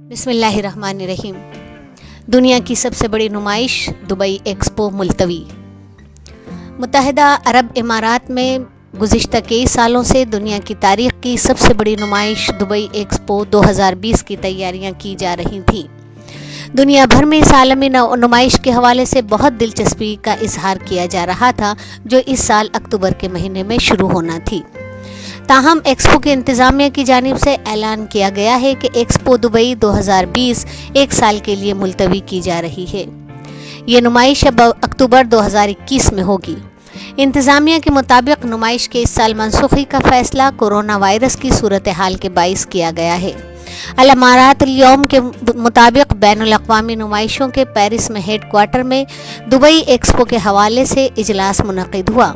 बिस्मिल्लाहिर्रहमानिर्रहीम। दुनिया की सबसे बड़ी नुमाइश दुबई एक्सपो मुलतवी। मुत्तहिदा अरब इमारात में गुज़िश्ता कई सालों से दुनिया की तारीख़ की सबसे बड़ी नुमाइश दुबई एक्सपो 2020 की तैयारियां की जा रही थीं। दुनिया भर में इस आलमी नुमाइश के हवाले से बहुत दिलचस्पी का इजहार किया जा रहा था, जो इस साल अक्टूबर के महीने में शुरू होना थी। ताहम एक्सपो के इंतज़ामिया की जानिब से ऐलान किया गया है कि एक्सपो दुबई 2020 एक साल के लिए मुलतवी की जा रही है। ये नुमाइश अब अक्टूबर 2021 में होगी। इंतज़ामिया के मुताबिक नुमाइश के इस साल मनसूखी का फ़ैसला कोरोना वायरस की सूरत हाल के बाइस किया गया है। अल इमारातुल यौम के मुताबिक बैनुल अक़वामी नुमाइशों के पेरिस में हेड क्वार्टर में दुबई एक्सपो के हवाले से इजलास मुनक़िद हुआ,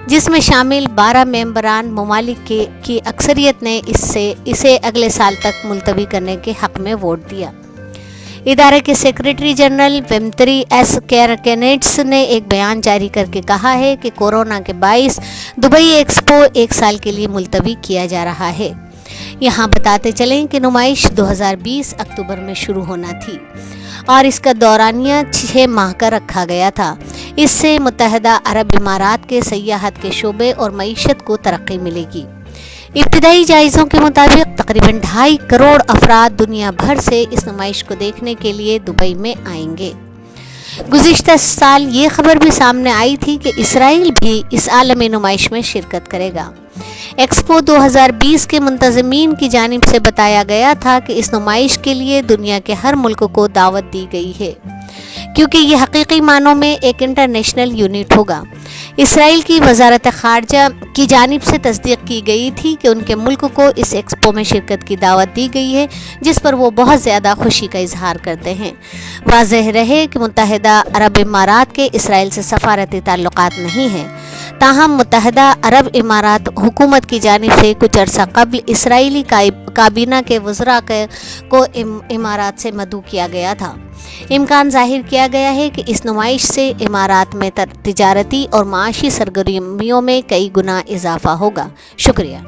जिसमें शामिल 12 मेंबरान ममालिक की अक्सरियत ने इसे अगले साल तक मुलतवी करने के हक़ में वोट दिया। इदारे के सेक्रेटरी जनरल वेम्त्री एस कैरकेनेट्स ने एक बयान जारी करके कहा है कि कोरोना के बाइस दुबई एक्सपो एक साल के लिए मुलतवी किया जा रहा है। यहाँ बताते चलें कि नुमाइश 2020 अक्टूबर में शुरू होना थी और इसका दौरानिया 6 माह का रखा गया था। इससे मुत्तहिदा अरब इमारात के सयाहत के शोबे और मईशत को तरक्की मिलेगी। इब्तिदाई जायज़ों के मुताबिक तकरीबन 2.5 करोड़ अफराद दुनिया भर से इस नुमाइश को देखने के लिए दुबई में आएंगे। गुज़िश्ता साल ये खबर भी सामने आई थी कि इसराइल भी इस आलमी नुमाइश में शिरकत करेगा। एक्सपो 2020 के मुंतज़मीन की जानिब से बताया गया था कि इस नुमाइश के लिए दुनिया के हर मुल्क को दावत दी गई है, क्योंकि ये हकीकी मानों में एक इंटरनेशनल यूनिट होगा। इसराइल की वजारत ख़ारजा की जानिब से तस्दीक की गई थी कि उनके मुल्क को इस एक्सपो में शिरकत की दावत दी गई है, जिस पर वो बहुत ज़्यादा खुशी का इजहार करते हैं। वाज़ेह रहे कि मुत्तहिदा अरब इमारात के इसराइल से सफारती ताल्लुकात नहीं हैं। ताहम मुत्तहिदा अरब इमारात हुकूमत की जानिब से कुछ अरसा कबल इसराइली काबीना के वज़रा को इमारात से मदऊ किया गया था। इम्कान ज़ाहिर किया गया है कि इस नुमाइश से इमारात में तिजारती और माशी सरगर्मियों में कई गुना इजाफा होगा। शुक्रिया।